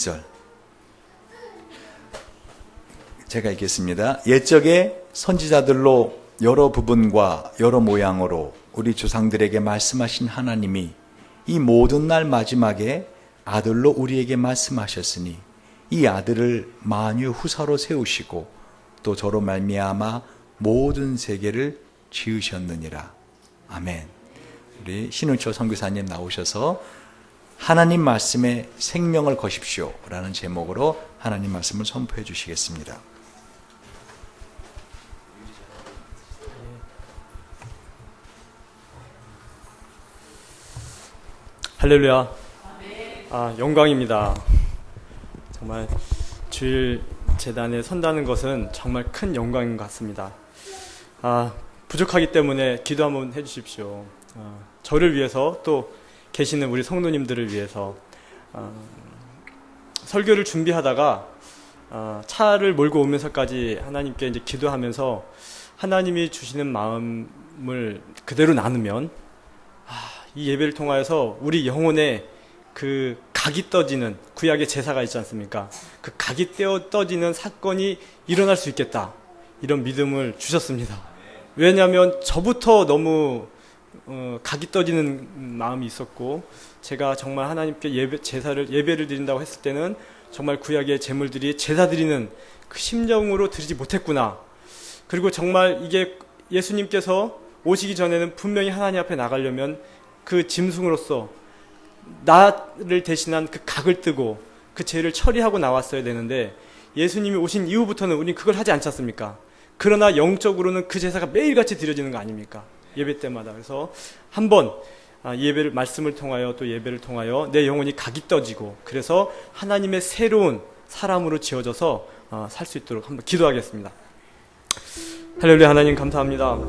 2절 제가 읽겠습니다. 옛적에 선지자들로 여러 부분과 여러 모양으로 우리 조상들에게 말씀하신 하나님이 이 모든 날 마지막에 아들로 우리에게 말씀하셨으니 이 아들을 만유 후사로 세우시고 또 저로 말미암아 모든 세계를 지으셨느니라. 아멘. 우리 신은초 선교사님 나오셔서 하나님 말씀에 생명을 거십시오 라는 제목으로 하나님 말씀을 선포해 주시겠습니다. 할렐루야. 영광입니다. 정말 주일 재단에 선다는 것은 정말 큰 영광인 것 같습니다. 부족하기 때문에 기도 한번 해주십시오. 저를 위해서 또 계시는 우리 성도님들을 위해서 설교를 준비하다가 차를 몰고 오면서까지 하나님께 이제 기도하면서 하나님이 주시는 마음을 그대로 나누면 이 예배를 통하여서 우리 영혼에 그 각이 떠지는 구약의 제사가 있지 않습니까? 그 각이 떠지는 사건이 일어날 수 있겠다. 이런 믿음을 주셨습니다. 왜냐하면 저부터 너무 각이 떠지는 마음이 있었고 제가 정말 하나님께 예배를 드린다고 했을 때는 정말 구약의 제물들이 제사 드리는 그 심정으로 드리지 못했구나. 그리고 정말 이게 예수님께서 오시기 전에는 분명히 하나님 앞에 나가려면 그 짐승으로서 나를 대신한 그 각을 뜨고 그 죄를 처리하고 나왔어야 되는데 예수님이 오신 이후부터는 우리는 그걸 하지 않지 않습니까? 그러나 영적으로는 그 제사가 매일같이 드려지는 거 아닙니까? 예배 때마다. 그래서 한번 예배를 말씀을 통하여 또 예배를 통하여 내 영혼이 각이 떠지고 그래서 하나님의 새로운 사람으로 지어져서 살 수 있도록 한번 기도하겠습니다. 할렐루야. 하나님 감사합니다.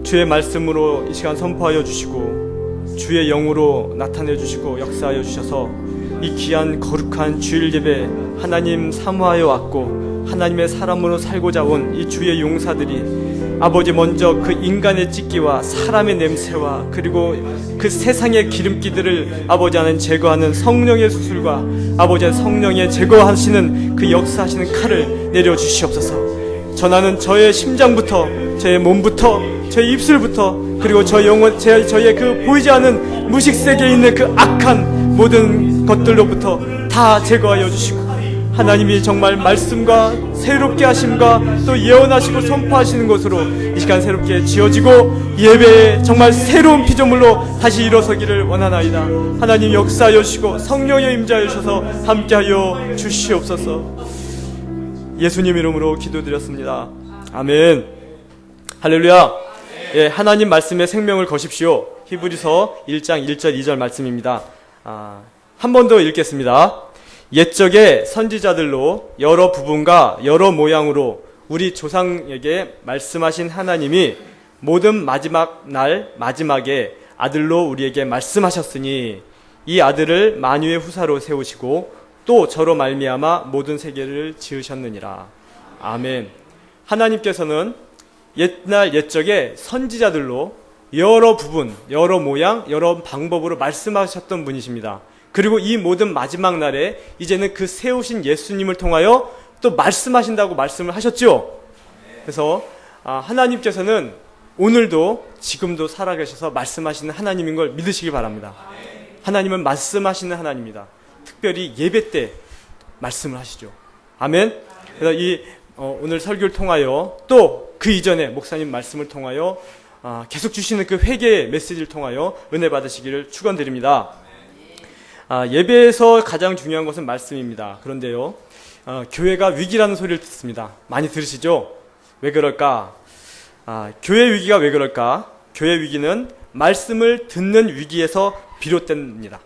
주의 말씀으로 이 시간 선포하여 주시고 주의 영으로 나타내 주시고 역사하여 주셔서 이 귀한 거룩한 주일 예배 하나님 사모하여 왔고 하나님의 사람으로 살고자 온 이 주의 용사들이 아버지 먼저 그 인간의 찢기와 사람의 냄새와 그리고 그 세상의 기름기들을 아버지 하나님 제거하는 성령의 수술과 아버지의 성령의 제거하시는 그 역사하시는 칼을 내려주시옵소서. 전하는 저의 심장부터 저의 몸부터 저의 입술부터 그리고 저의 영혼 저의 그 보이지 않는 무식세계에 있는 그 악한 모든 것들로부터 다 제거하여 주시고 하나님이 정말 말씀과 새롭게 하심과 또 예언하시고 선포하시는 것으로 이 시간 새롭게 지어지고 예배에 정말 새로운 피조물로 다시 일어서기를 원하나이다. 하나님 역사하여 주시고 성령의 임재하여 주셔서 함께하여 주시옵소서. 예수님 이름으로 기도드렸습니다. 아멘. 할렐루야. 예, 하나님 말씀에 생명을 거십시오. 히브리서 1장 1절 2절 말씀입니다. 한 번 더 읽겠습니다. 옛적에 선지자들로 여러 부분과 여러 모양으로 우리 조상에게 말씀하신 하나님이 모든 마지막 날 마지막에 아들로 우리에게 말씀하셨으니 이 아들을 만유의 후사로 세우시고 또 저로 말미암아 모든 세계를 지으셨느니라. 아멘. 하나님께서는 옛날 옛적에 선지자들로 여러 부분, 여러 모양, 여러 방법으로 말씀하셨던 분이십니다. 그리고 이 모든 마지막 날에 이제는 그 세우신 예수님을 통하여 또 말씀하신다고 말씀을 하셨죠. 그래서 하나님께서는 오늘도 지금도 살아계셔서 말씀하시는 하나님인 걸 믿으시기 바랍니다. 하나님은 말씀하시는 하나님입니다. 특별히 예배 때 말씀을 하시죠. 아멘. 그래서 이 오늘 설교를 통하여 또 그 이전에 목사님 말씀을 통하여 계속 주시는 그 회개의 메시지를 통하여 은혜 받으시기를 축원드립니다. 예배에서 가장 중요한 것은 말씀입니다. 그런데요, 교회가 위기라는 소리를 듣습니다. 많이 들으시죠? 왜 그럴까? 교회 위기가 왜 그럴까? 교회 위기는 말씀을 듣는 위기에서 비롯됩니다.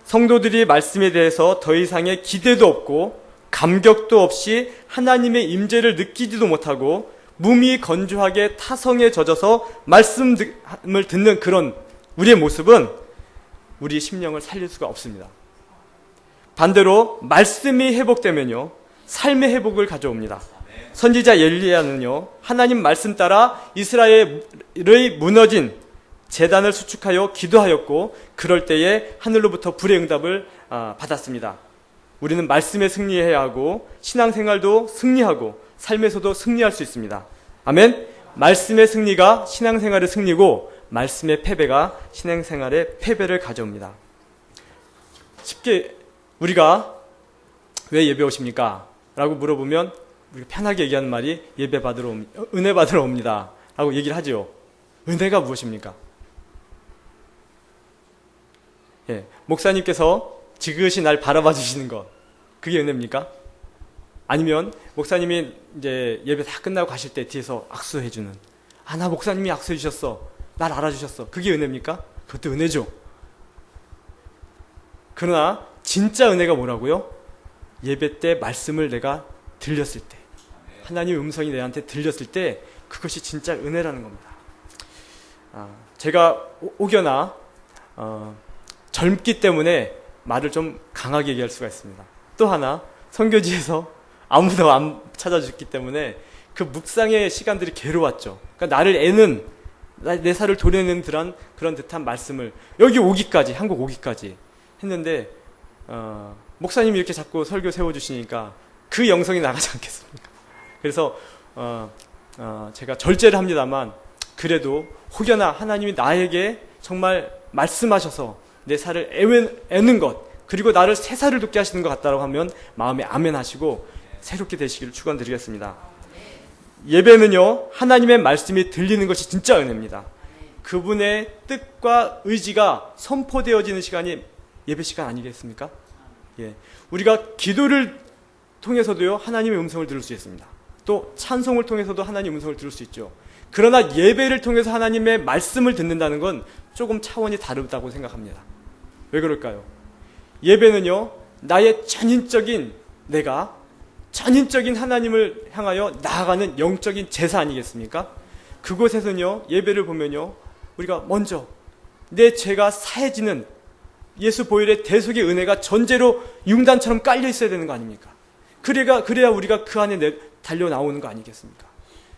성도들이 말씀에 대해서 더 이상의 기대도 없고 감격도 없이 하나님의 임재를 느끼지도 못하고 몸이 건조하게 타성에 젖어서 말씀을 듣는 그런 우리의 모습은 우리 심령을 살릴 수가 없습니다. 반대로 말씀이 회복되면요, 삶의 회복을 가져옵니다. 선지자 엘리야는요, 하나님 말씀 따라 이스라엘의 무너진 제단을 수축하여 기도하였고 그럴 때에 하늘로부터 불의 응답을 받았습니다. 우리는 말씀에 승리해야 하고 신앙생활도 승리하고 삶에서도 승리할 수 있습니다. 아멘. 말씀의 승리가 신앙생활의 승리고 말씀의 패배가 신앙생활의 패배를 가져옵니다. 쉽게 우리가 왜 예배 오십니까? 라고 물어보면 우리가 편하게 얘기하는 말이 예배 받으러 옵니다. 은혜 받으러 옵니다. 라고 얘기를 하죠. 은혜가 무엇입니까? 예, 목사님께서 지그시 날 바라봐 주시는 것, 그게 은혜입니까? 아니면 목사님이 이제 예배 다 끝나고 가실 때 뒤에서 악수해주는, 나 목사님이 악수해 주셨어, 날 알아주셨어, 그게 은혜입니까? 그것도 은혜죠. 그러나 진짜 은혜가 뭐라고요? 예배 때 말씀을 내가 들렸을 때, 하나님의 음성이 내한테 들렸을 때, 그것이 진짜 은혜라는 겁니다. 제가 혹여나 젊기 때문에 말을 좀 강하게 얘기할 수가 있습니다. 또 하나, 선교지에서 아무도 안 찾아줬기 때문에 그 묵상의 시간들이 괴로웠죠. 그러니까 나를 애는, 내 살을 도려내는 그런 듯한 말씀을 여기 오기까지, 한국 오기까지 했는데, 목사님이 이렇게 자꾸 설교 세워주시니까 그 영성이 나가지 않겠습니까? 그래서 제가 절제를 합니다만, 그래도 혹여나 하나님이 나에게 정말 말씀하셔서 내 살을 애는 것, 그리고 나를 새 살을 돋게 하시는 것 같다고 하면 마음에 아멘 하시고 새롭게 되시기를 축원드리겠습니다. 예배는요, 하나님의 말씀이 들리는 것이 진짜 은혜입니다. 그분의 뜻과 의지가 선포되어지는 시간이 예배 시간 아니겠습니까? 예, 우리가 기도를 통해서도요, 하나님의 음성을 들을 수 있습니다. 또 찬송을 통해서도 하나님의 음성을 들을 수 있죠. 그러나 예배를 통해서 하나님의 말씀을 듣는다는 건 조금 차원이 다르다고 생각합니다. 왜 그럴까요? 예배는요, 나의 전인적인, 내가 전인적인 하나님을 향하여 나아가는 영적인 제사 아니겠습니까? 그곳에서는요, 예배를 보면요, 우리가 먼저 내 죄가 사해지는 예수 보혈의 대속의 은혜가 전제로 융단처럼 깔려 있어야 되는 거 아닙니까? 그래야 우리가 그 안에 달려 나오는 거 아니겠습니까?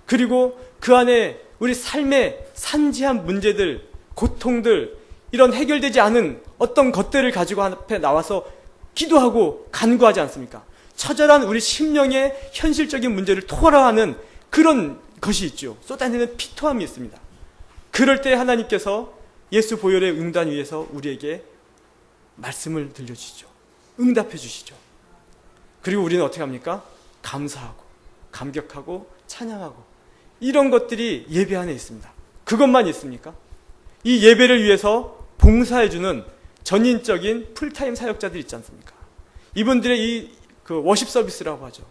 그리고 그 안에 우리 삶의 산지한 문제들, 고통들, 이런 해결되지 않은 어떤 것들을 가지고 앞에 나와서 기도하고 간구하지 않습니까? 처절한 우리 심령의 현실적인 문제를 토로하는 그런 것이 있죠. 쏟아내는 피토함이 있습니다. 그럴 때 하나님께서 예수 보혈의 응단 위에서 우리에게 말씀을 들려주시죠. 응답해 주시죠. 그리고 우리는 어떻게 합니까? 감사하고 감격하고 찬양하고, 이런 것들이 예배 안에 있습니다. 그것만 있습니까? 이 예배를 위해서 봉사해주는 전인적인 풀타임 사역자들 있지 않습니까? 이분들의 그 워십 서비스라고 하죠.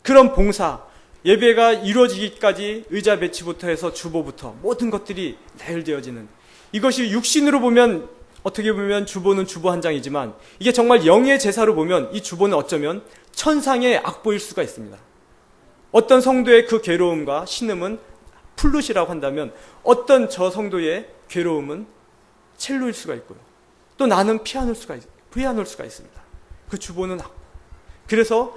그런 봉사, 예배가 이루어지기까지 의자 배치부터 해서 주보부터 모든 것들이 나열되어지는, 이것이 육신으로 보면 어떻게 보면 주보는 주보 한 장이지만, 이게 정말 영의 제사로 보면 이 주보는 어쩌면 천상의 악보일 수가 있습니다. 어떤 성도의 그 괴로움과 신음은 플룻이라고 한다면, 어떤 저 성도의 괴로움은 첼로일 수가 있고요. 또 나는 피아노일 수가 있습니다. 그 주보는 악보. 그래서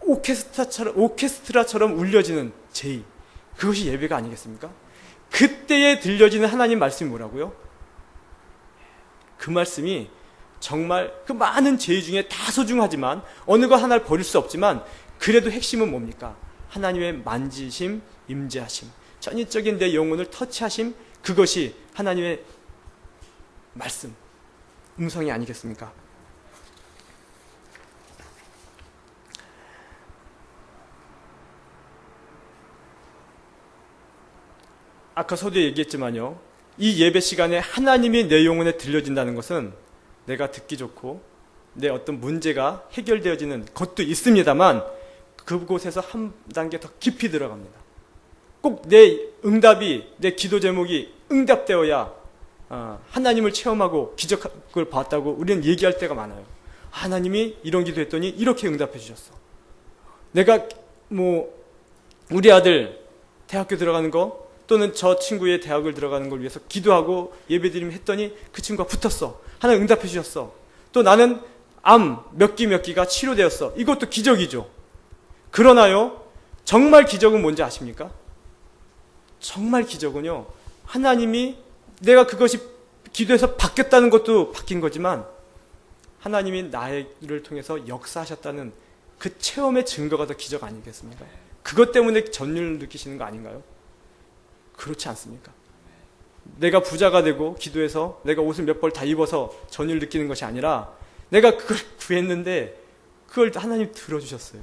오케스트라처럼 울려지는 제의, 그것이 예배가 아니겠습니까? 그때에 들려지는 하나님 말씀이 뭐라고요? 그 말씀이 정말 그 많은 제의 중에 다 소중하지만, 어느 것 하나를 버릴 수 없지만, 그래도 핵심은 뭡니까? 하나님의 만지심, 임재하심, 전인적인 내 영혼을 터치하심, 그것이 하나님의 말씀, 음성이 아니겠습니까? 아까 서두에 얘기했지만요, 이 예배 시간에 하나님이 내 영혼에 들려진다는 것은 내가 듣기 좋고 내 어떤 문제가 해결되어지는 것도 있습니다만, 그곳에서 한 단계 더 깊이 들어갑니다. 꼭 내 응답이, 내 기도 제목이 응답되어야 하나님을 체험하고 기적을 봤다고 우리는 얘기할 때가 많아요. 하나님이 이런 기도했더니 이렇게 응답해 주셨어. 내가 우리 아들 대학교 들어가는 거, 또는 저 친구의 대학을 들어가는 걸 위해서 기도하고 예배드리면 했더니 그 친구가 붙었어. 하나님 응답해 주셨어. 또 나는 암 몇 기가 치료되었어. 이것도 기적이죠. 그러나요, 정말 기적은 뭔지 아십니까? 정말 기적은요, 하나님이 내가 그것이 기도해서 바뀌었다는 것도 바뀐 거지만 하나님이 나를 통해서 역사하셨다는 그 체험의 증거가 더 기적 아니겠습니까? 그것 때문에 전율을 느끼시는 거 아닌가요? 그렇지 않습니까? 내가 부자가 되고 기도해서 내가 옷을 몇 벌 다 입어서 전율을 느끼는 것이 아니라 내가 그걸 구했는데 그걸 하나님 들어주셨어요.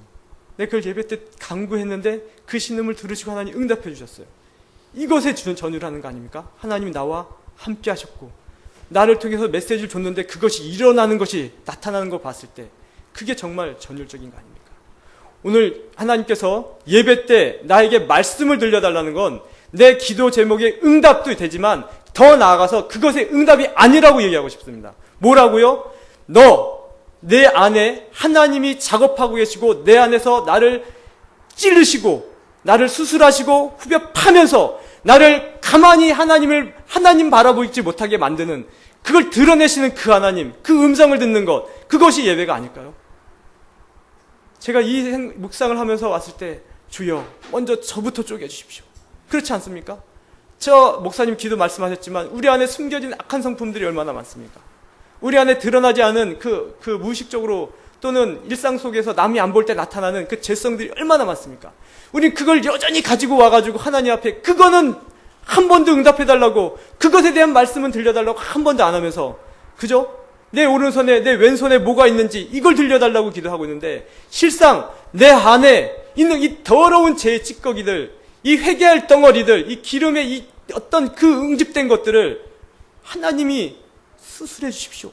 내가 그걸 예배 때 간구했는데 그 신음을 들으시고 하나님 응답해 주셨어요. 이것에 주는 전율을 하는 거 아닙니까? 하나님이 나와 함께 하셨고 나를 통해서 메시지를 줬는데 그것이 일어나는 것이 나타나는 걸 봤을 때 그게 정말 전율적인 거 아닙니까? 오늘 하나님께서 예배 때 나에게 말씀을 들려달라는 건 내 기도 제목의 응답도 되지만 더 나아가서 그것의 응답이 아니라고 얘기하고 싶습니다. 뭐라고요? 내 안에 하나님이 작업하고 계시고 내 안에서 나를 찌르시고 나를 수술하시고 후벼 파면서 나를 가만히 하나님 바라보지 못하게 만드는 그걸 드러내시는 그 하나님, 그 음성을 듣는 것, 그것이 예배가 아닐까요? 제가 이 묵상을 하면서 왔을 때 주여 먼저 저부터 쪼개주십시오. 그렇지 않습니까? 저 목사님 기도 말씀하셨지만 우리 안에 숨겨진 악한 성품들이 얼마나 많습니까? 우리 안에 드러나지 않은 그 무의식적으로 또는 일상 속에서 남이 안 볼 때 나타나는 그 죄성들이 얼마나 많습니까? 우린 그걸 여전히 가지고 와가지고 하나님 앞에 그거는 한 번도 응답해달라고 그것에 대한 말씀은 들려달라고 한 번도 안 하면서 그죠? 내 오른손에 내 왼손에 뭐가 있는지 이걸 들려달라고 기도하고 있는데 실상 내 안에 있는 이 더러운 죄의 찌꺼기들 이 회개할 덩어리들 이 기름의 이 어떤 그 응집된 것들을 하나님이 수술해 주십시오.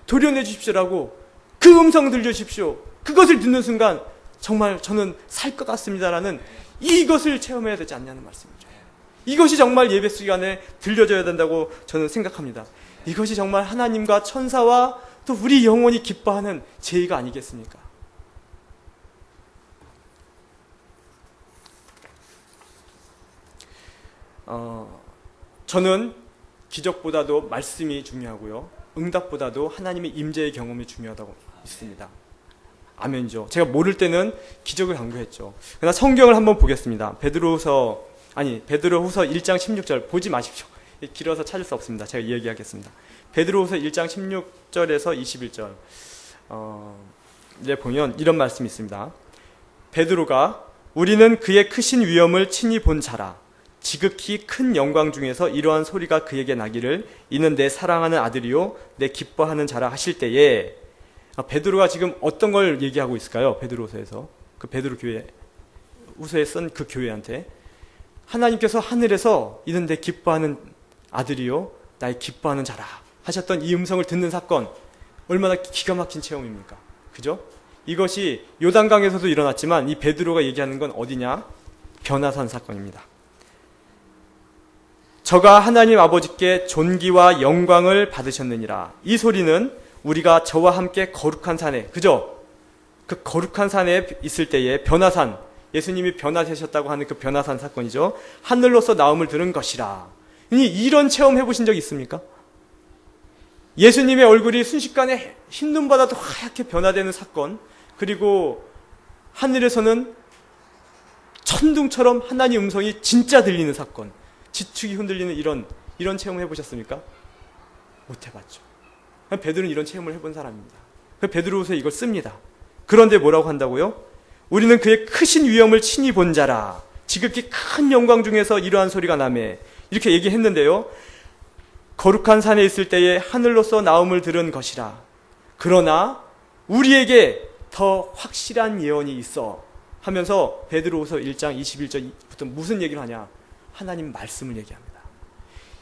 도려내 주십시오라고 그 음성 들려주십시오. 그것을 듣는 순간 정말 저는 살 것 같습니다라는 이것을 체험해야 되지 않냐는 말씀이죠. 이것이 정말 예배 시간에 들려져야 된다고 저는 생각합니다. 이것이 정말 하나님과 천사와 또 우리 영혼이 기뻐하는 제의가 아니겠습니까? 저는 기적보다도 말씀이 중요하고요. 응답보다도 하나님의 임재의 경험이 중요하다고 믿습니다. 아멘이죠. 제가 모를 때는 기적을 강구했죠. 그러나 성경을 한번 보겠습니다. 베드로후서 1장 16절 보지 마십시오. 길어서 찾을 수 없습니다. 제가 얘기하겠습니다. 베드로후서 1장 16절에서 21절 보면 이런 말씀이 있습니다. 베드로가 우리는 그의 크신 위엄을 친히 본 자라 지극히 큰 영광 중에서 이러한 소리가 그에게 나기를 이는 내 사랑하는 아들이요 내 기뻐하는 자라 하실 때에 베드로가 지금 어떤 걸 얘기하고 있을까요? 베드로서에서 그 베드로 교회 후서에 쓴 그 교회한테 하나님께서 하늘에서 이는 내 기뻐하는 아들이요 나의 기뻐하는 자라 하셨던 이 음성을 듣는 사건 얼마나 기가 막힌 체험입니까? 그죠? 이것이 요단강에서도 일어났지만 이 베드로가 얘기하는 건 어디냐? 변화산 사건입니다. 저가 하나님 아버지께 존귀와 영광을 받으셨느니라. 이 소리는 우리가 저와 함께 거룩한 산에, 그죠? 그 거룩한 산에 있을 때에 변화산, 예수님이 변화되셨다고 하는 그 변화산 사건이죠. 하늘로서 나음을 들은 것이라. 이런 체험 해보신 적 있습니까? 예수님의 얼굴이 순식간에 흰 눈보다도 하얗게 변화되는 사건, 그리고 하늘에서는 천둥처럼 하나님 음성이 진짜 들리는 사건, 지축이 흔들리는 이런 체험을 해보셨습니까? 못 해봤죠. 베드로는 이런 체험을 해본 사람입니다. 베드로후서에 이걸 씁니다. 그런데 뭐라고 한다고요? 우리는 그의 크신 위엄을 친히 본 자라 지극히 큰 영광 중에서 이러한 소리가 나매 이렇게 얘기했는데요. 거룩한 산에 있을 때에 하늘로서 나음을 들은 것이라. 그러나 우리에게 더 확실한 예언이 있어 하면서 베드로후서 1장 21절부터 무슨 얘기를 하냐? 하나님 말씀을 얘기합니다.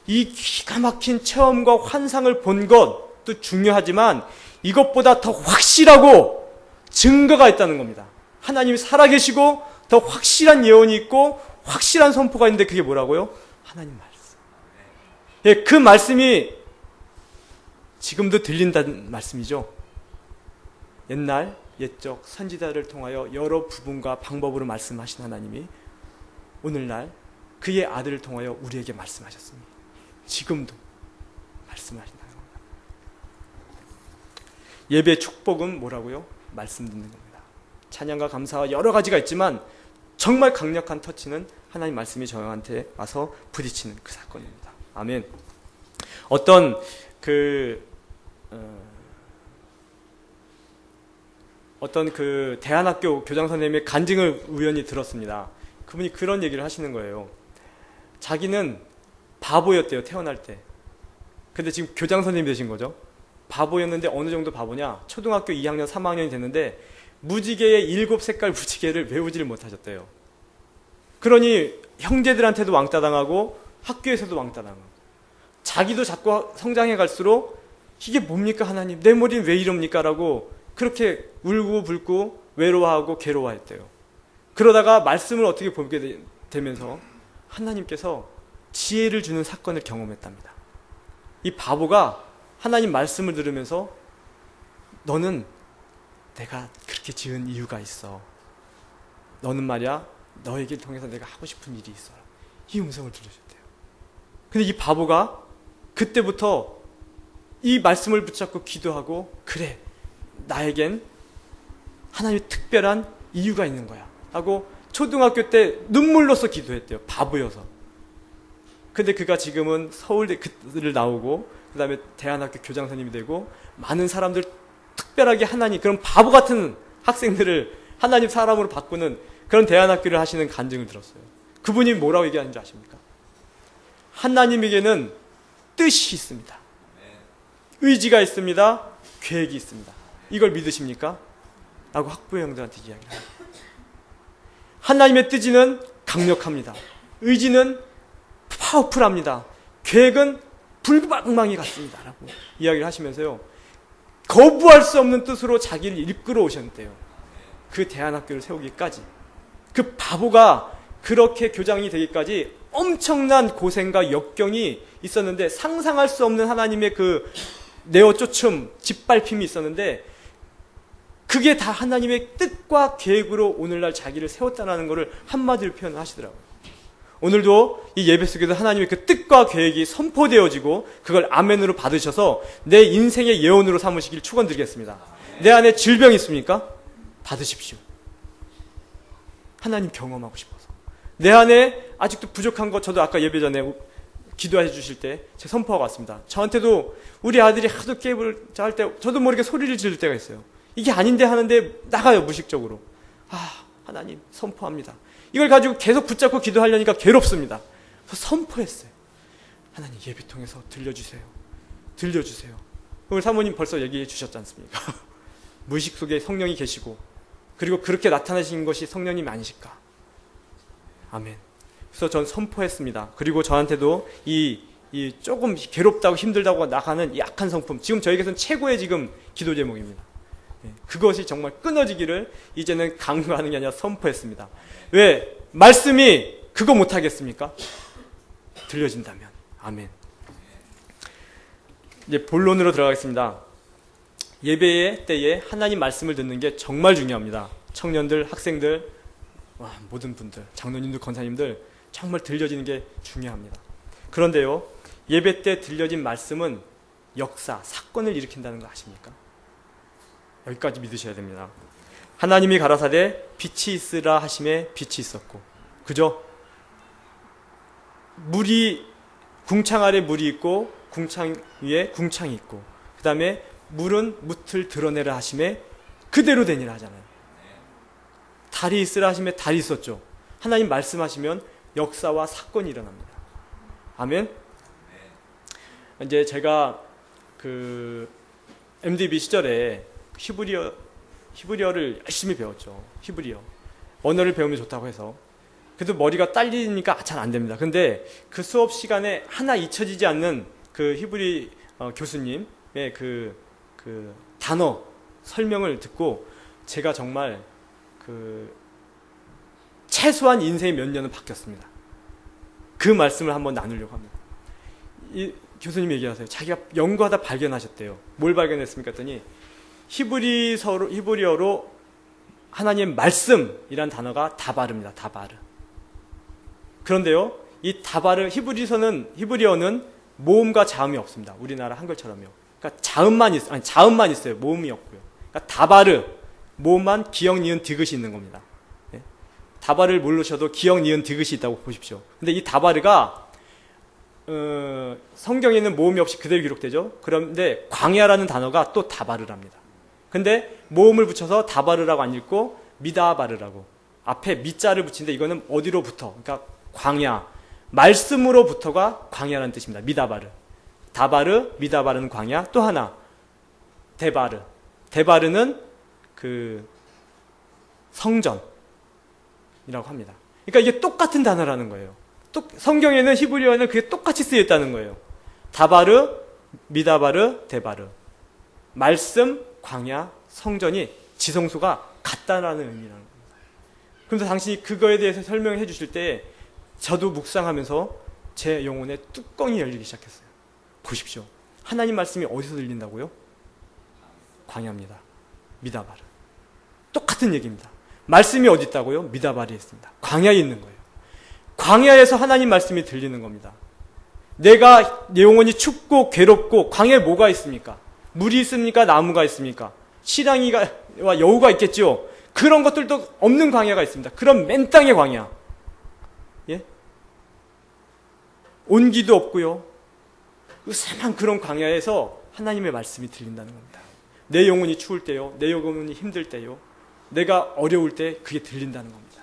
이 기가 막힌 체험과 환상을 본 것도 중요하지만 이것보다 더 확실하고 증거가 있다는 겁니다. 하나님이 살아계시고 더 확실한 예언이 있고 확실한 선포가 있는데 그게 뭐라고요? 하나님 말씀. 예, 그 말씀이 지금도 들린다는 말씀이죠. 옛적 선지자를 통하여 여러 부분과 방법으로 말씀하신 하나님이 오늘날 그의 아들을 통하여 우리에게 말씀하셨습니다. 지금도 말씀하신다는 겁니다. 예배 축복은 뭐라고요? 말씀 듣는 겁니다. 찬양과 감사와 여러 가지가 있지만 정말 강력한 터치는 하나님 말씀이 저한테 와서 부딪히는 그 사건입니다. 아멘. 어떤 대안학교 교장 선생님의 간증을 우연히 들었습니다. 그분이 그런 얘기를 하시는 거예요. 자기는 바보였대요, 태어날 때. 근데 지금 교장 선생님이 되신 거죠. 바보였는데 어느 정도 바보냐? 초등학교 2학년, 3학년이 됐는데 무지개의 7색깔 무지개를 외우지를 못하셨대요. 그러니 형제들한테도 왕따 당하고 학교에서도 왕따 당하고 자기도 자꾸 성장해 갈수록 이게 뭡니까 하나님, 내 머리는 왜 이럽니까? 라고 그렇게 울고 불고 외로워하고 괴로워했대요. 그러다가 말씀을 어떻게 보게 되면서 하나님께서 지혜를 주는 사건을 경험했답니다. 이 바보가 하나님 말씀을 들으면서 너는 내가 그렇게 지은 이유가 있어. 너는 말이야 너에게 통해서 내가 하고 싶은 일이 있어. 이 음성을 들으셨대요. 근데 이 바보가 그때부터 이 말씀을 붙잡고 기도하고 그래 나에겐 하나님의 특별한 이유가 있는 거야 하고 초등학교 때 눈물로써 기도했대요. 바보여서. 근데 그가 지금은 서울대를 나오고 그 다음에 대안학교 교장 선생님이 되고 많은 사람들 특별하게 하나님 그런 바보 같은 학생들을 하나님 사람으로 바꾸는 그런 대안학교를 하시는 간증을 들었어요. 그분이 뭐라고 얘기하는 줄 아십니까? 하나님에게는 뜻이 있습니다. 의지가 있습니다. 계획이 있습니다. 이걸 믿으십니까? 라고 학부의 형들한테 이야기를 해요. 하나님의 뜻은 강력합니다. 의지는 파워풀합니다. 계획은 불방망이 같습니다. 라고 이야기를 하시면서요. 거부할 수 없는 뜻으로 자기를 이끌어 오셨대요. 그 대안학교를 세우기까지. 그 바보가 그렇게 교장이 되기까지 엄청난 고생과 역경이 있었는데 상상할 수 없는 하나님의 그 내어 쫓음, 짓밟힘이 있었는데 그게 다 하나님의 뜻과 계획으로 오늘날 자기를 세웠다는 것을 한마디로 표현하시더라고요. 오늘도 이 예배 속에서 하나님의 그 뜻과 계획이 선포되어지고 그걸 아멘으로 받으셔서 내 인생의 예언으로 삼으시길 축원드리겠습니다. 내 안에 질병이 있습니까? 받으십시오. 하나님 경험하고 싶어서. 내 안에 아직도 부족한 것 저도 아까 예배 전에 기도해 주실 때 제 선포가 왔습니다. 저한테도 우리 아들이 하도 게임을 할 때 저도 모르게 소리를 지를 때가 있어요. 이게 아닌데 하는데 나가요, 무식적으로. 하나님 선포합니다. 이걸 가지고 계속 붙잡고 기도하려니까 괴롭습니다. 그래서 선포했어요. 하나님 예배 통해서 들려주세요. 들려주세요. 오늘 사모님 벌써 얘기해 주셨지 않습니까? 무의식 속에 성령이 계시고 그리고 그렇게 나타나신 것이 성령님 아니실까? 아멘. 그래서 전 선포했습니다. 그리고 저한테도 이 조금 괴롭다고 힘들다고 나가는 이 악한 성품, 지금 저에게서는 최고의 지금 기도 제목입니다. 그것이 정말 끊어지기를 이제는 강구하는 게 아니라 선포했습니다. 왜? 말씀이 그거 못하겠습니까? 들려진다면. 아멘. 이제 본론으로 들어가겠습니다. 예배의 때에 하나님 말씀을 듣는 게 정말 중요합니다. 청년들, 학생들, 모든 분들, 장로님들, 권사님들 정말 들려지는 게 중요합니다. 그런데요, 예배 때 들려진 말씀은 역사, 사건을 일으킨다는 거 아십니까? 여기까지 믿으셔야 됩니다. 하나님이 가라사대 빛이 있으라 하심에 빛이 있었고, 그죠? 궁창 아래 물이 있고 궁창 위에 궁창이 있고, 그 다음에 물은 뭇을 드러내라 하심에 그대로 되니라 하잖아요. 달이 있으라 하심에 달이 있었죠. 하나님 말씀하시면 역사와 사건이 일어납니다. 아멘. 이제 제가 그 MDB 시절에 히브리어를 열심히 배웠죠. 히브리어 언어를 배우면 좋다고 해서. 그래도 머리가 딸리니까 잘 안 됩니다. 근데 그 수업 시간에 하나 잊혀지지 않는 그 히브리 교수님의 그 단어 설명을 듣고 제가 정말 최소한 인생의 몇 년은 바뀌었습니다. 그 말씀을 한번 나누려고 합니다. 이 교수님이 얘기하세요. 자기가 연구하다 발견하셨대요. 뭘 발견했습니까? 했더니 히브리어로 하나님의 말씀이란 단어가 다바르입니다. 다바르. 그런데요, 이 다바르 히브리어는 모음과 자음이 없습니다. 우리나라 한글처럼요. 그러니까 자음만 있어요. 모음이 없고요. 그러니까 다바르 모음만 기역, 니은, 디귿이 있는 겁니다. 네? 다바르를 모르셔도 기역, 니은, 디귿이 있다고 보십시오. 근데 이 다바르가 성경에는 모음이 없이 그대로 기록되죠. 그런데 광야라는 단어가 또 다바르랍니다. 근데 모음을 붙여서 다바르라고 안 읽고 미다바르라고 앞에 미자를 붙이는데 이거는 어디로부터? 그러니까 광야, 말씀으로부터가 광야라는 뜻입니다. 미다바르. 다바르, 미다바르는 광야. 또 하나 데바르. 데바르는 그 성전이라고 합니다. 그러니까 이게 똑같은 단어라는 거예요. 성경에는 히브리어는 그게 똑같이 쓰여 있다는 거예요. 다바르, 미다바르, 데바르. 말씀, 광야, 성전이 지성소가 같다라는 의미라는 겁니다. 그래서 당신이 그거에 대해서 설명해 주실 때 저도 묵상하면서 제 영혼의 뚜껑이 열리기 시작했어요. 보십시오. 하나님 말씀이 어디서 들린다고요? 광야입니다. 미다바르. 똑같은 얘기입니다. 말씀이 어디 있다고요? 미다바르에 있습니다. 광야에 있는 거예요. 광야에서 하나님 말씀이 들리는 겁니다. 내가 내 영혼이 춥고 괴롭고 광야에 뭐가 있습니까? 물이 있습니까? 나무가 있습니까? 시랑이와 여우가 있겠죠. 그런 것들도 없는 광야가 있습니다. 그런 맨 땅의 광야. 예? 온기도 없고요. 으스만 그런 광야에서 하나님의 말씀이 들린다는 겁니다. 내 영혼이 추울 때요. 내 영혼이 힘들 때요. 내가 어려울 때 그게 들린다는 겁니다.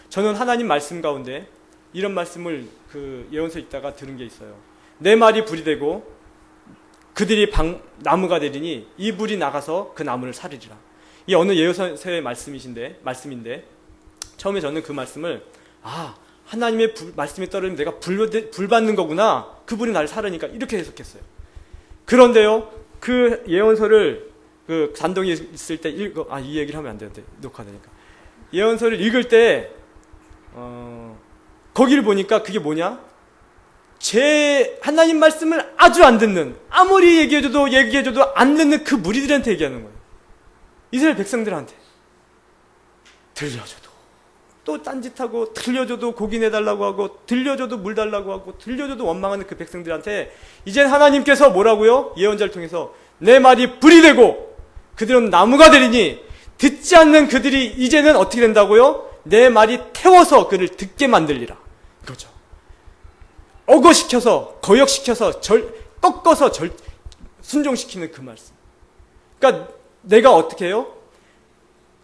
저는 하나님 말씀 가운데 이런 말씀을 그 예언서 읽다가 들은 게 있어요. 내 말이 불이 되고 그들이 나무가 되리니 이 불이 나가서 그 나무를 사르리라. 이 어느 예언서의 말씀인데 처음에 저는 그 말씀을 하나님의 말씀이 떨어지면 내가 불 받는 거구나. 그 불이 나를 사르니까 이렇게 해석했어요. 그런데요, 그 예언서를 그 단동에 있을 때 이 얘기를 하면 안 되는데 녹화되니까 예언서를 읽을 때 거기를 보니까 그게 뭐냐? 제 하나님 말씀을 아주 안 듣는, 아무리 얘기해줘도 안 듣는 그 무리들한테 얘기하는 거예요. 이스라엘 백성들한테 들려줘도 또 딴짓하고, 들려줘도 고기 내달라고 하고, 들려줘도 물 달라고 하고, 들려줘도 원망하는 그 백성들한테 이젠 하나님께서 뭐라고요? 예언자를 통해서 내 말이 불이 되고 그들은 나무가 되리니 듣지 않는 그들이 이제는 어떻게 된다고요? 내 말이 태워서 그를 듣게 만들리라. 그거죠. 억어시켜서, 거역시켜서, 꺾어서 순종시키는 그 말씀. 그러니까 내가 어떻게 해요?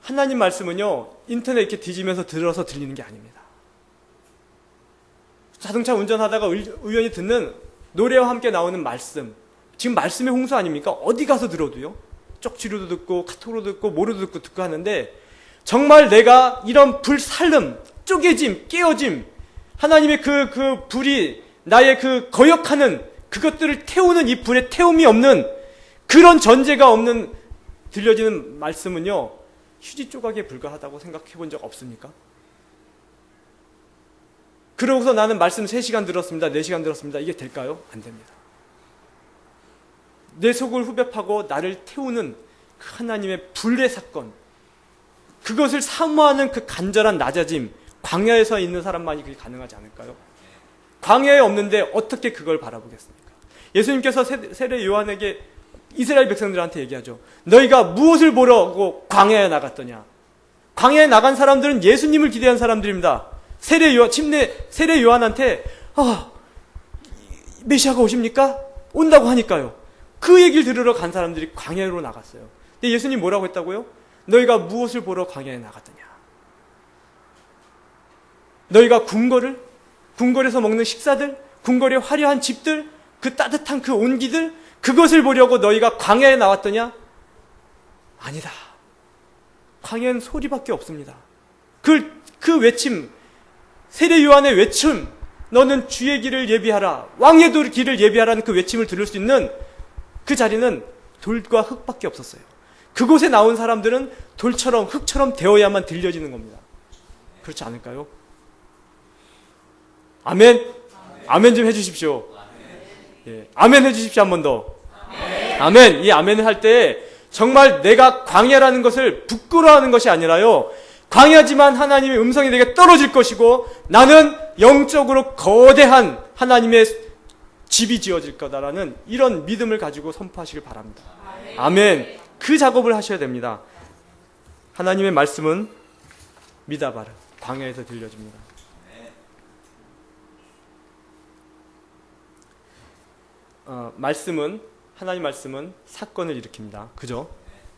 하나님 말씀은요, 인터넷 이렇게 뒤지면서 들어서 들리는 게 아닙니다. 자동차 운전하다가 우연히 듣는 노래와 함께 나오는 말씀. 지금 말씀의 홍수 아닙니까? 어디 가서 들어도요. 쪽지로도 듣고 카톡으로 듣고 뭐로도 듣고 하는데 정말 내가 이런 불살름, 쪼개짐, 깨어짐, 하나님의 그 불이 나의 그 거역하는 그것들을 태우는 이 불에 태움이 없는 그런 전제가 없는 들려지는 말씀은요, 휴지 조각에 불과하다고 생각해 본 적 없습니까? 그러고서 나는 말씀 3시간 들었습니다. 4시간 들었습니다. 이게 될까요? 안 됩니다. 내 속을 후벼파고 나를 태우는 그 하나님의 불의 사건, 그것을 사모하는 그 간절한 낮아짐, 광야에서 있는 사람만이 그게 가능하지 않을까요? 광야에 없는데 어떻게 그걸 바라보겠습니까? 예수님께서 세례 요한에게 이스라엘 백성들한테 얘기하죠. 너희가 무엇을 보려고 광야에 나갔더냐? 광야에 나간 사람들은 예수님을 기대한 사람들입니다. 세례 요한한테 메시아가 오십니까? 온다고 하니까요. 그 얘기를 들으러 간 사람들이 광야로 나갔어요. 근데 예수님 뭐라고 했다고요? 너희가 무엇을 보러 광야에 나갔더냐? 너희가 궁궐에서 먹는 식사들, 궁궐의 화려한 집들, 그 따뜻한 그 온기들, 그것을 보려고 너희가 광야에 나왔더냐? 아니다. 광야는 소리밖에 없습니다. 그 외침, 세례 요한의 외침, 너는 주의 길을 예비하라, 왕의 길을 예비하라는 그 외침을 들을 수 있는 그 자리는 돌과 흙밖에 없었어요. 그곳에 나온 사람들은 돌처럼 흙처럼 되어야만 들려지는 겁니다. 그렇지 않을까요? 아멘. 아멘 좀 해주십시오. 예, 아멘 해주십시오. 한 번 더. 아멘. 이 아멘을 할 때 정말 내가 광야라는 것을 부끄러워하는 것이 아니라요, 광야지만 하나님의 음성이 내게 떨어질 것이고 나는 영적으로 거대한 하나님의 집이 지어질 거다라는 이런 믿음을 가지고 선포하시길 바랍니다. 아멘. 그 작업을 하셔야 됩니다. 하나님의 말씀은 미다바르, 광야에서 들려줍니다. 하나님 말씀은 사건을 일으킵니다. 그죠?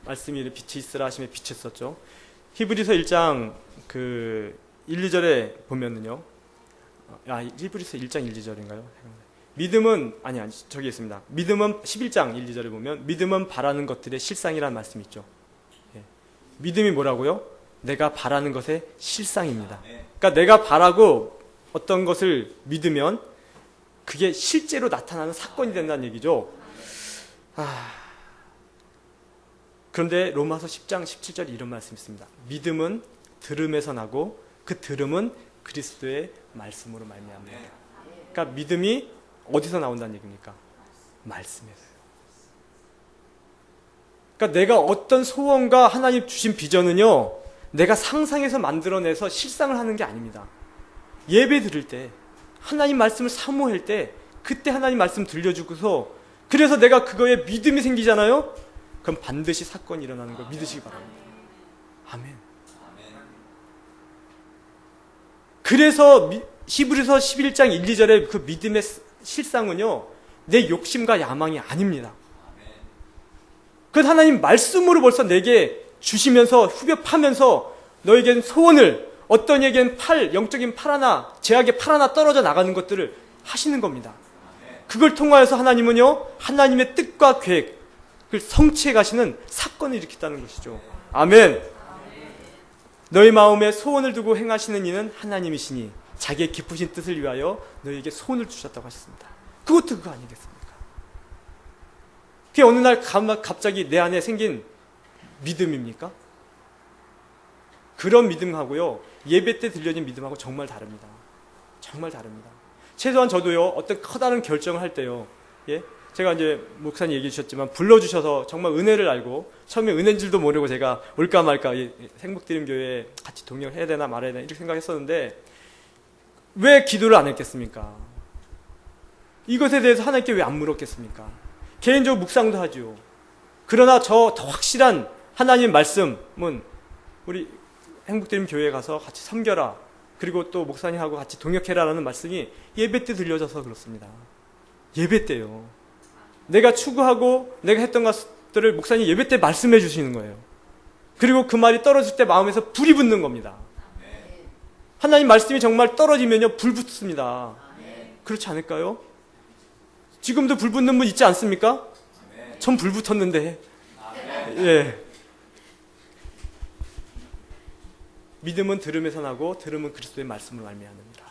말씀이 빛이 있으라 하심에 빛이 있었죠. 히브리서 1장 1, 2절에 보면은요. 히브리서 1장 1, 2절인가요? 믿음은 저기 있습니다. 믿음은 11장 1, 2절에 보면 믿음은 바라는 것들의 실상이라는 말씀이 있죠. 예. 믿음이 뭐라고요? 내가 바라는 것의 실상입니다. 그러니까 내가 바라고 어떤 것을 믿으면 그게 실제로 나타나는 사건이 된다는 얘기죠. 그런데 로마서 10장 17절에 이런 말씀이 있습니다. 믿음은 들음에서 나고 그 들음은 그리스도의 말씀으로 말미암습니다. 그러니까 믿음이 어디서 나온다는 얘기입니까? 말씀에서요. 그러니까 내가 어떤 소원과 하나님 주신 비전은요, 내가 상상해서 만들어내서 실상을 하는 게 아닙니다. 예배 드릴 때, 하나님 말씀을 사모할 때, 그때 하나님 말씀 들려주고서, 그래서 내가 그거에 믿음이 생기잖아요? 그럼 반드시 사건이 일어나는 걸 믿으시기 바랍니다. 아멘. 그래서 히브리서 11장 1, 2절의 그 믿음의 실상은요, 내 욕심과 야망이 아닙니다. 그 하나님 말씀으로 벌써 내게 주시면서 후벼 파면서 너에겐 소원을, 어떤 에겐 영적인 팔 하나, 제약의 팔 하나 떨어져 나가는 것들을 하시는 겁니다. 그걸 통하여서 하나님은요, 하나님의 뜻과 계획, 그걸 성취해 가시는 사건을 일으켰다는 것이죠. 아멘. 너희 마음에 소원을 두고 행하시는 이는 하나님이시니 자기의 기쁘신 뜻을 위하여 너희에게 소원을 주셨다고 하셨습니다. 그것도 그거 아니겠습니까? 그게 어느 날 갑자기 내 안에 생긴 믿음입니까? 그런 믿음하고요, 예배 때 들려진 믿음하고 정말 다릅니다. 정말 다릅니다. 최소한 저도요, 어떤 커다란 결정을 할 때요, 예? 제가 이제 목사님 얘기해 주셨지만 불러주셔서 정말 은혜를 알고, 처음에 은혜인 줄도 모르고 제가 올까 말까 행복드림교회에 같이 동역을 해야 되나 말아야 되나 이렇게 생각했었는데, 왜 기도를 안 했겠습니까? 이것에 대해서 하나님께 왜 안 물었겠습니까? 개인적으로 묵상도 하죠. 그러나 더 확실한 하나님 말씀은 우리 행복드림 교회에 가서 같이 섬겨라, 그리고 또 목사님하고 같이 동역해라라는 말씀이 예배 때 들려져서 그렇습니다. 예배 때요. 내가 추구하고 내가 했던 것들을 목사님 예배 때 말씀해 주시는 거예요. 그리고 그 말이 떨어질 때 마음에서 불이 붙는 겁니다. 하나님 말씀이 정말 떨어지면요, 불 붙습니다. 그렇지 않을까요? 지금도 불 붙는 분 있지 않습니까? 전 불 붙었는데. 예. 믿음은 들음에서 나고 들음은 그리스도의 말씀으로 말미암느니라.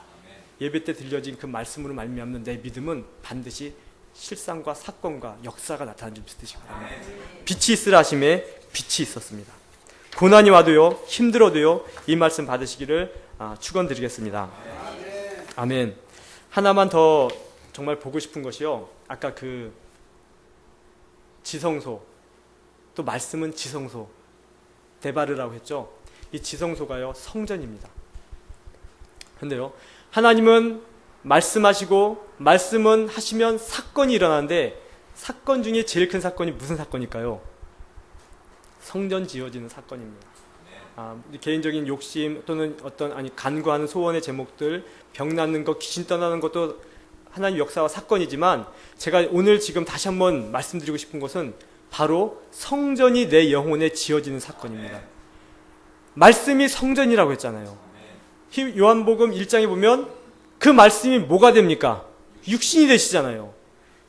예배 때 들려진 그 말씀으로 말미암는 내 믿음은 반드시 실상과 사건과 역사가 나타나는 줄 믿으시기 바랍니다. 빛이 있으라 하심에 빛이 있었습니다. 고난이 와도요, 힘들어도요, 이 말씀 받으시기를 축원드리겠습니다. 아멘. 하나만 더 정말 보고 싶은 것이요, 아까 그 지성소, 또 말씀은 지성소, 데바르라고 했죠. 이 지성소가요, 성전입니다. 그런데요, 하나님은 말씀하시고 말씀은 하시면 사건이 일어나는데, 사건 중에 제일 큰 사건이 무슨 사건일까요? 성전 지어지는 사건입니다. 개인적인 욕심 또는 간구하는 소원의 제목들, 병 낫는 것, 귀신 떠나는 것도 하나님 역사와 사건이지만, 제가 오늘 지금 다시 한번 말씀드리고 싶은 것은 바로 성전이 내 영혼에 지어지는 사건입니다. 말씀이 성전이라고 했잖아요. 요한복음 1장에 보면 그 말씀이 뭐가 됩니까? 육신이 되시잖아요.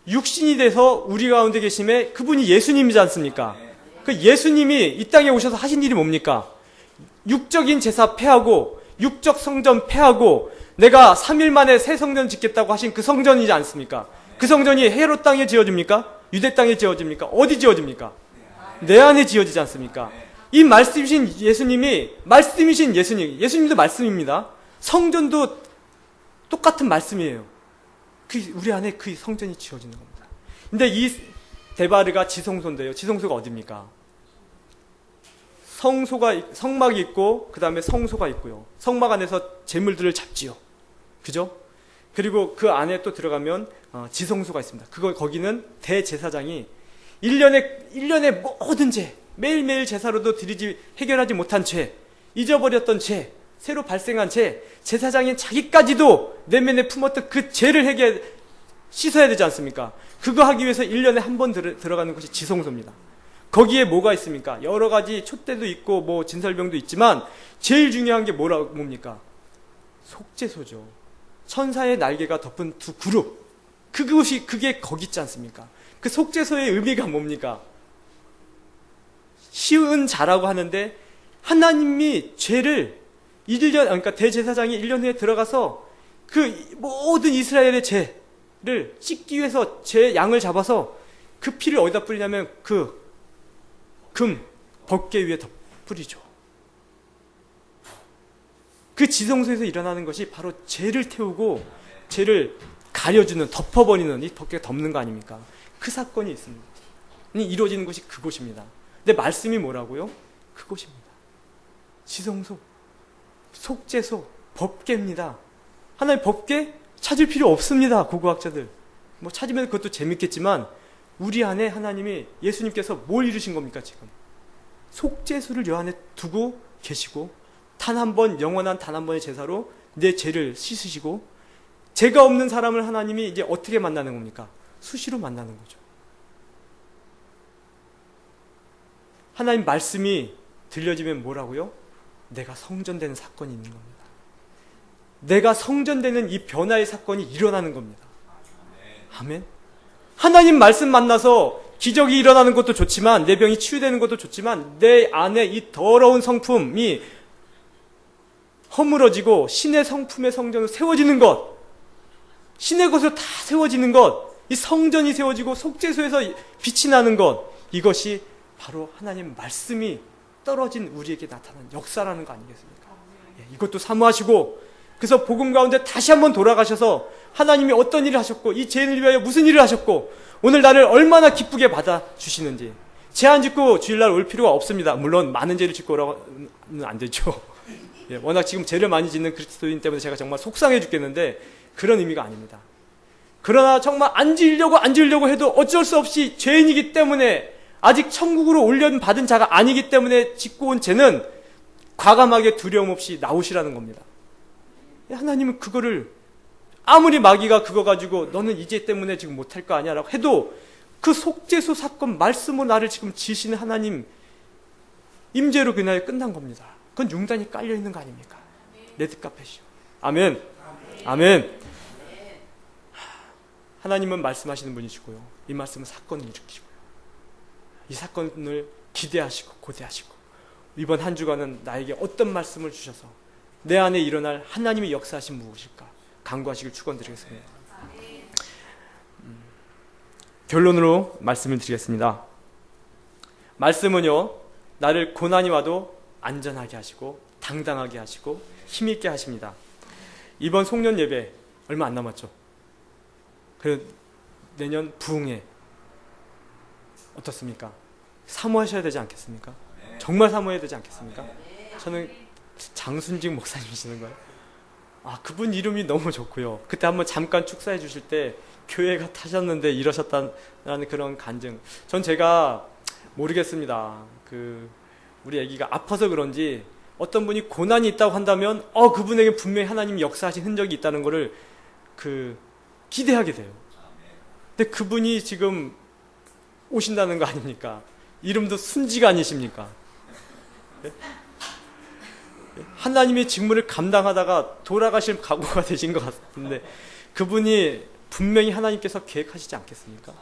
육신이 돼서 우리 가운데 계심에 그분이 예수님이지 않습니까? 그 예수님이 이 땅에 오셔서 하신 일이 뭡니까? 육적인 제사 폐하고 육적 성전 폐하고 내가 3일 만에 새 성전 짓겠다고 하신 그 성전이지 않습니까? 그 성전이 헤롯 땅에 지어집니까? 유대 땅에 지어집니까? 어디 지어집니까? 내 안에 지어지지 않습니까? 이 말씀이신 예수님이, 말씀이신 예수님도 말씀입니다. 성전도 똑같은 말씀이에요. 우리 안에 그 성전이 지어지는 겁니다. 근데 이 데바르가 지성소인데요. 지성소가 어디입니까? 성막이 있고, 그 다음에 성소가 있고요. 성막 안에서 제물들을 잡지요. 그죠? 그리고 그 안에 또 들어가면 지성소가 있습니다. 거기는 대제사장이 1년의 모든 죄, 매일매일 제사로도 해결하지 못한 죄, 잊어버렸던 죄, 새로 발생한 죄, 제사장인 자기까지도 내면에 품었던 그 죄를 씻어야 되지 않습니까? 그거 하기 위해서 1년에 한 번 들어가는 것이 지성소입니다. 거기에 뭐가 있습니까? 여러 가지 촛대도 있고 뭐 진설병도 있지만 제일 중요한 게 뭡니까? 속죄소죠. 천사의 날개가 덮은 두 그룹. 그게 거기 있지 않습니까? 그 속죄소의 의미가 뭡니까? 쉬운 자라고 하는데 하나님이 죄를 1년, 그러니까 대제사장이 1년 후에 들어가서 그 모든 이스라엘의 죄를 씻기 위해서 양을 잡아서 그 피를 어디다 뿌리냐면 그 법궤 위에 뿌리죠. 그 지성소에서 일어나는 것이 바로 죄를 태우고 죄를 가려주는, 덮어버리는, 이 법궤가 덮는 거 아닙니까? 그 사건이 있습니다. 이루어지는 것이 그곳입니다. 근데 말씀이 뭐라고요? 그곳입니다. 지성소, 속죄소, 법궤입니다. 하나의 법궤 찾을 필요 없습니다. 고고학자들. 뭐 찾으면 그것도 재밌겠지만 우리 안에 하나님이, 예수님께서 뭘 이루신 겁니까 지금? 속죄소를 여 안에 두고 계시고 단 한 번, 영원한 단 한 번의 제사로 내 죄를 씻으시고, 죄가 없는 사람을 하나님이 이제 어떻게 만나는 겁니까? 수시로 만나는 거죠. 하나님 말씀이 들려지면 뭐라고요? 내가 성전되는 사건이 있는 겁니다. 내가 성전되는 이 변화의 사건이 일어나는 겁니다. 아멘. 하나님 말씀 만나서 기적이 일어나는 것도 좋지만, 내 병이 치유되는 것도 좋지만, 내 안에 이 더러운 성품이 허물어지고 신의 성품의 성전으로 세워지는 것, 신의 것으로 다 세워지는 것, 이 성전이 세워지고 속죄소에서 빛이 나는 것, 이것이 바로 하나님 말씀이 떨어진 우리에게 나타난 역사라는 거 아니겠습니까? 이것도 사모하시고, 그래서 복음 가운데 다시 한번 돌아가셔서 하나님이 어떤 일을 하셨고, 이 죄인을 위하여 무슨 일을 하셨고, 오늘 나를 얼마나 기쁘게 받아주시는지. 죄 안 짓고 주일날 올 필요가 없습니다. 물론 많은 죄를 짓고 오라고는 안 되죠. 워낙 지금 죄를 많이 짓는 그리스도인 때문에 제가 정말 속상해 죽겠는데 그런 의미가 아닙니다. 그러나 정말 안 지으려고 해도 어쩔 수 없이 죄인이기 때문에, 아직 천국으로 올려받은 자가 아니기 때문에 짓고 온 죄는 과감하게 두려움 없이 나오시라는 겁니다. 하나님은 그거를, 아무리 마귀가 그거 가지고 너는 이 죄 때문에 지금 못할 거 아니야 라고 해도, 그 속죄소 사건 말씀으로 나를 지금 지시는 하나님 임재로 그날 끝난 겁니다. 그건 융단이 깔려있는 거 아닙니까? 레드카펫이요. 아멘. 아멘. 하나님은 말씀하시는 분이시고요, 이 말씀은 사건을 일으키시고요, 이 사건을 기대하시고 고대하시고, 이번 한 주간은 나에게 어떤 말씀을 주셔서 내 안에 일어날 하나님의 역사하신 무엇일까 간구하시길 축원드리겠습니다. 결론으로 말씀을 드리겠습니다. 말씀은요, 나를 고난이 와도 안전하게 하시고 당당하게 하시고 힘있게 하십니다. 이번 송년 예배 얼마 안 남았죠? 내년 부흥회 어떻습니까? 사모하셔야 되지 않겠습니까? 정말 사모해야 되지 않겠습니까? 저는 장순직 목사님이시는 거예요. 그분 이름이 너무 좋고요. 그때 한번 잠깐 축사해 주실 때 교회가 타셨는데 이러셨다는 그런 간증. 전 제가 모르겠습니다. 우리 아기가 아파서 그런지 어떤 분이 고난이 있다고 한다면 그분에게 분명히 하나님이 역사하신 흔적이 있다는 것을 기대하게 돼요. 근데 그분이 지금 오신다는 거 아닙니까? 이름도 순지가 아니십니까? 네? 하나님의 직무를 감당하다가 돌아가실 각오가 되신 것 같은데, 그분이 분명히 하나님께서 계획하시지 않겠습니까?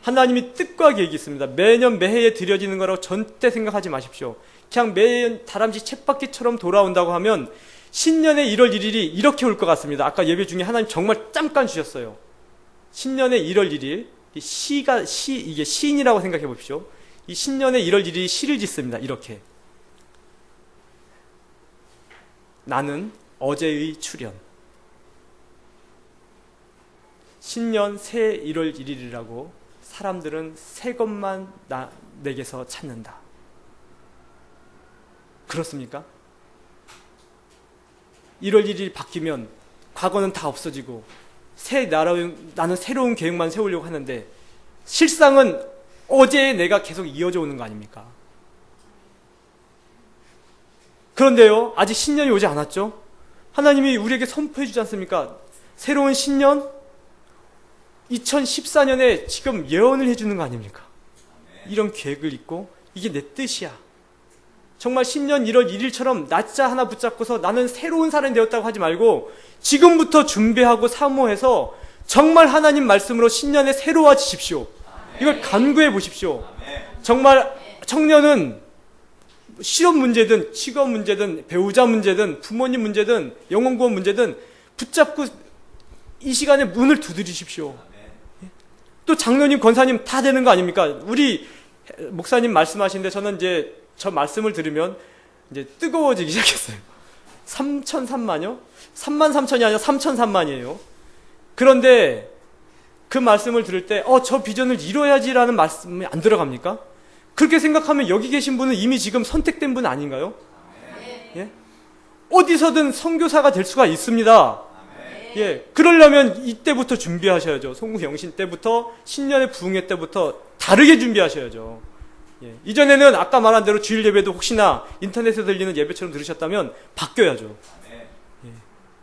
하나님이 뜻과 계획이 있습니다. 매년 매해에 드려지는 거라고 절대 생각하지 마십시오. 그냥 매년 다람쥐 쳇바퀴처럼 돌아온다고 하면 신년의 1월 1일이 이렇게 올 것 같습니다. 아까 예배 중에 하나님 정말 잠깐 주셨어요. 신년의 1월 1일, 이게 시인이라고 생각해 보십시오. 이 신년의 1월 1일이 시를 짓습니다. 이렇게. 나는 어제의 출현. 신년 새 1월 1일이라고 사람들은 새 것만 내게서 찾는다. 그렇습니까? 1월 1일이 바뀌면 과거는 다 없어지고 나는 새로운 계획만 세우려고 하는데, 실상은 어제의 내가 계속 이어져 오는 거 아닙니까? 그런데요, 아직 신년이 오지 않았죠? 하나님이 우리에게 선포해 주지 않습니까? 새로운 신년? 2014년에 지금 예언을 해주는 거 아닙니까? 이런 계획을 잊고 이게 내 뜻이야. 정말 10년 1월 1일처럼 날짜 하나 붙잡고서 나는 새로운 사람이 되었다고 하지 말고 지금부터 준비하고 사모해서 정말 하나님 말씀으로 신년에 새로워지십시오. 이걸 간구해 보십시오. 정말 청년은 실업 문제든 직업 문제든 배우자 문제든 부모님 문제든 영혼구원 문제든 붙잡고 이 시간에 문을 두드리십시오. 또 장로님, 권사님 다 되는 거 아닙니까? 우리 목사님 말씀하시는데 저는 이제 저 말씀을 들으면 이제 뜨거워지기 시작했어요. 3,003만요? 33,000이 아니라 3,003만이에요. 그런데 그 말씀을 들을 때, 저 비전을 이뤄야지라는 말씀이 안 들어갑니까? 그렇게 생각하면 여기 계신 분은 이미 지금 선택된 분 아닌가요? 예? 어디서든 선교사가 될 수가 있습니다. 예, 그러려면 이때부터 준비하셔야죠. 송구영신 때부터, 신년의 부흥회 때부터 다르게 준비하셔야죠. 예, 이전에는 아까 말한 대로 주일 예배도 혹시나 인터넷에 들리는 예배처럼 들으셨다면 바뀌어야죠. 예,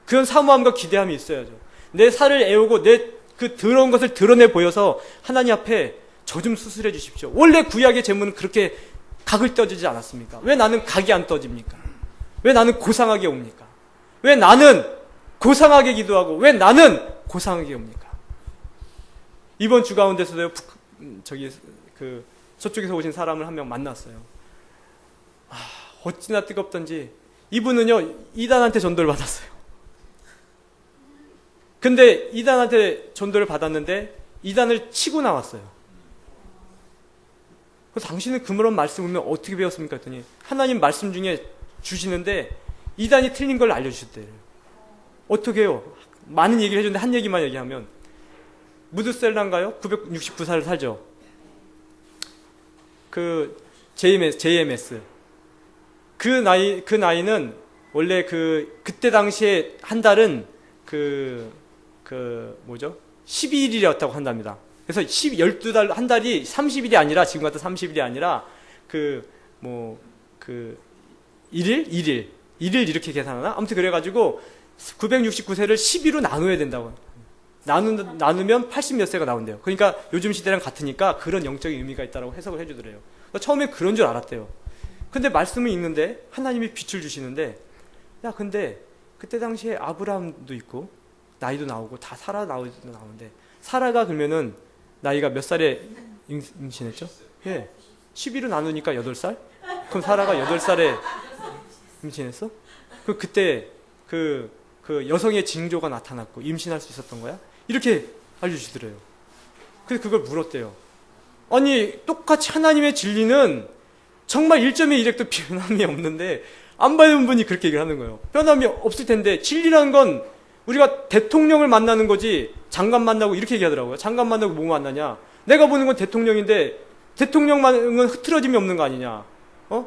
그런 사모함과 기대함이 있어야죠. 내 살을 애우고 내 그 더러운 것을 드러내 보여서 하나님 앞에 저 좀 수술해 주십시오. 원래 구약의 제문은 그렇게 각을 떠지지 않았습니까? 왜 나는 각이 안 떠집니까? 왜 나는 고상하게 옵니까? 왜 나는 고상하게 기도하고 왜 나는 고상하게 옵니까? 이번 주 가운데서도 저쪽에서 오신 사람을 한 명 만났어요. 어찌나 뜨겁던지 이분은요 이단한테 전도를 받았어요. 근데 이단한테 전도를 받았는데 이단을 치고 나왔어요. 그래서 당신은 그런 말씀을 어떻게 배웠습니까? 했더니 하나님 말씀 중에 주시는데 이단이 틀린 걸 알려주셨대요. 어떻게 해요? 많은 얘기를 해줬는데 한 얘기만 얘기하면 무드셀라인가요? 969살을 살죠. 그 JMS 그 나이는 원래 그때 당시에 한 달은 12일이었다고 한답니다. 그래서 12달 한 달이 30일이 아니라 지금 같은 30일이 아니라 1일 이렇게 계산하나? 아무튼 그래가지고 969세를 12로 나눠야 된다고. 나누면 80 몇 세가 나온대요. 그러니까 요즘 시대랑 같으니까 그런 영적인 의미가 있다고 해석을 해주더래요. 처음에 그런 줄 알았대요. 근데 말씀은 있는데 하나님이 빛을 주시는데 근데 그때 당시에 아브라함도 있고 나이도 나오고 다 사라 나오는데 사라가 그러면은 나이가 몇 살에 임신했죠? 예. 12로 나누니까 8살? 그럼 사라가 8살에 임신했어? 그때 그 여성의 징조가 나타났고 임신할 수 있었던 거야? 이렇게 알려주시더래요. 그래서 그걸 물었대요. 아니 똑같이 하나님의 진리는 정말 1점의 1핵도 변함이 없는데 안 받은 분이 그렇게 얘기를 하는 거예요. 변함이 없을 텐데 진리라는 건 우리가 대통령을 만나는 거지 장관 만나고 이렇게 얘기하더라고요. 장관 만나고 뭐 만나냐? 내가 보는 건 대통령인데 대통령만은 흐트러짐이 없는 거 아니냐?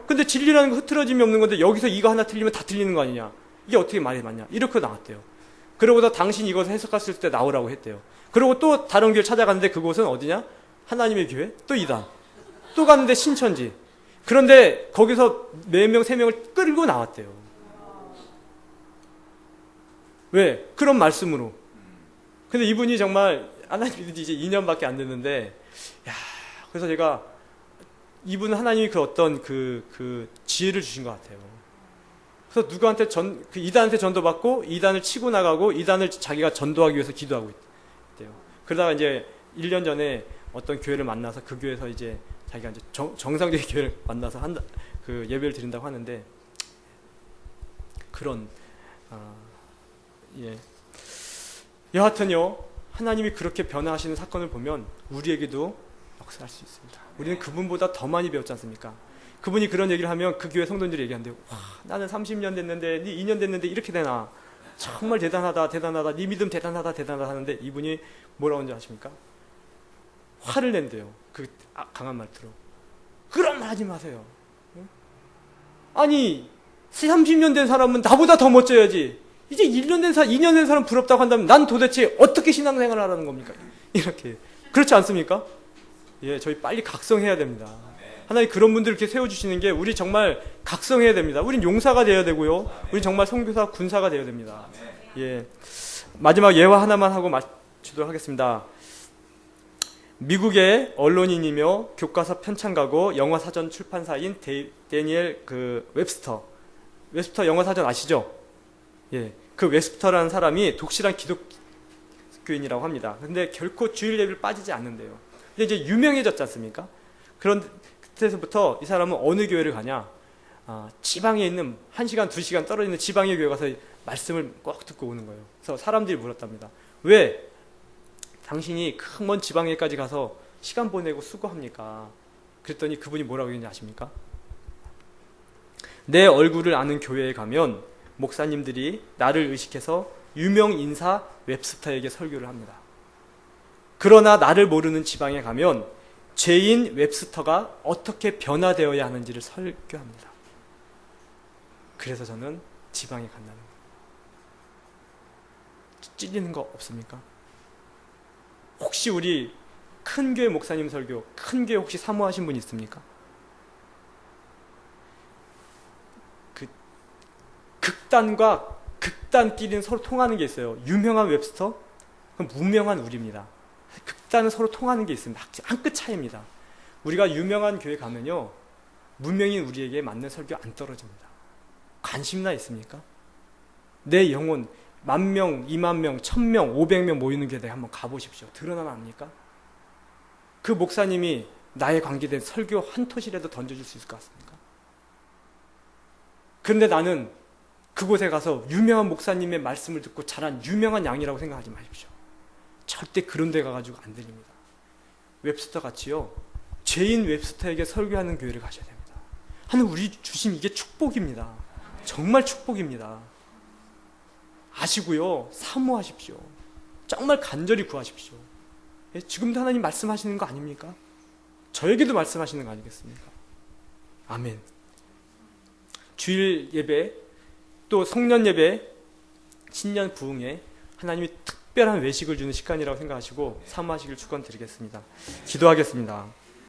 근데 진리라는 건 흐트러짐이 없는 건데 여기서 이거 하나 틀리면 다 틀리는 거 아니냐? 이게 어떻게 말이 맞냐? 이렇게 나왔대요. 그러고서 당신이 이것을 해석했을 때 나오라고 했대요. 그리고 또 다른 교회를 찾아갔는데 그곳은 어디냐? 하나님의 교회? 또 이단. 또 갔는데 신천지. 그런데 거기서 4명, 3명을 끌고 나왔대요. 왜? 그런 말씀으로. 근데 이분이 정말 하나님 믿은 지 이제 2년밖에 안 됐는데, 그래서 제가 이분은 하나님이 그 어떤 그 지혜를 주신 것 같아요. 그래서 누구한테 이단한테 전도받고 이단을 치고 나가고 이단을 자기가 전도하기 위해서 기도하고 있대요. 그러다가 이제 1년 전에 어떤 교회를 만나서 그 교회에서 이제 자기가 이제 정상적인 교회를 만나서 그 예배를 드린다고 하는데 그런 여하튼요 하나님이 그렇게 변화하시는 사건을 보면 우리에게도 역사할 수 있습니다. 우리는 그분보다 더 많이 배웠지 않습니까? 그분이 그런 얘기를 하면 그 교회 성도들이 얘기한대요. 와, 나는 30년 됐는데 네 2년 됐는데 이렇게 되나? 정말 대단하다 네 믿음 대단하다 하는데 이분이 뭐라고 하는지 아십니까? 화를 낸대요. 그 강한 말투로. 그런 말 하지 마세요. 아니 30년 된 사람은 나보다 더 멋져야지. 이제 2년 된 사람 부럽다고 한다면 난 도대체 어떻게 신앙생활을 하라는 겁니까? 이렇게. 그렇지 않습니까? 예, 저희 빨리 각성해야 됩니다. 하나님 그런 분들 이렇게 세워주시는 게 우리 정말 각성해야 됩니다. 우린 용사가 되어야 되고요. 우린 정말 선교사, 군사가 되어야 됩니다. 예. 마지막 예화 하나만 하고 마치도록 하겠습니다. 미국의 언론인이며 교과서 편찬가고 영어 사전 출판사인 데니엘 웹스터 영어 사전 아시죠? 예. 그 웹스터라는 사람이 독실한 기독교인이라고 합니다. 근데 결코 주일 예배를 빠지지 않는데요. 근데 이제 유명해졌지 않습니까? 그때서부터 이 사람은 어느 교회를 가냐? 지방에 있는 1시간, 2시간 떨어져 있는 지방의 교회 가서 말씀을 꼭 듣고 오는 거예요. 그래서 사람들이 물었답니다. 왜 당신이 큰 먼 지방에까지 가서 시간 보내고 수고합니까? 그랬더니 그분이 뭐라고 했는지 아십니까? 내 얼굴을 아는 교회에 가면 목사님들이 나를 의식해서 유명 인사 웹스터에게 설교를 합니다. 그러나 나를 모르는 지방에 가면 죄인 웹스터가 어떻게 변화되어야 하는지를 설교합니다. 그래서 저는 지방에 간다는 거예요. 찔리는 거 없습니까? 혹시 우리 큰 교회 목사님 설교, 큰 교회 혹시 사모하신 분 있습니까? 극단과 극단끼리는 서로 통하는 게 있어요. 유명한 웹스터, 그럼 무명한 우리입니다. 극단은 서로 통하는 게 있습니다. 한 끗 차이입니다. 우리가 유명한 교회 가면요, 무명인 우리에게 맞는 설교 안 떨어집니다. 관심나 있습니까? 내 영혼 10,000명, 20,000명, 1,000명, 500명 모이는 교회에 한번 가보십시오. 드러나면 압니까? 그 목사님이 나에 관계된 설교 한 토시라도 던져줄 수 있을 것 같습니까? 그런데 나는 그곳에 가서 유명한 목사님의 말씀을 듣고 자란 유명한 양이라고 생각하지 마십시오. 절대 그런 데 가가지고 안 들립니다. 웹스터 같이요, 죄인 웹스터에게 설교하는 교회를 가셔야 됩니다. 하나님 우리 주신 이게 축복입니다. 정말 축복입니다. 아시고요, 사모하십시오. 정말 간절히 구하십시오. 지금도 하나님 말씀하시는 거 아닙니까? 저에게도 말씀하시는 거 아니겠습니까? 아멘. 주일 예배, 또 송년 예배, 신년 부흥에 하나님이 특별한 외식을 주는 시간이라고 생각하시고 사모하시길 축원드리겠습니다. 기도하겠습니다.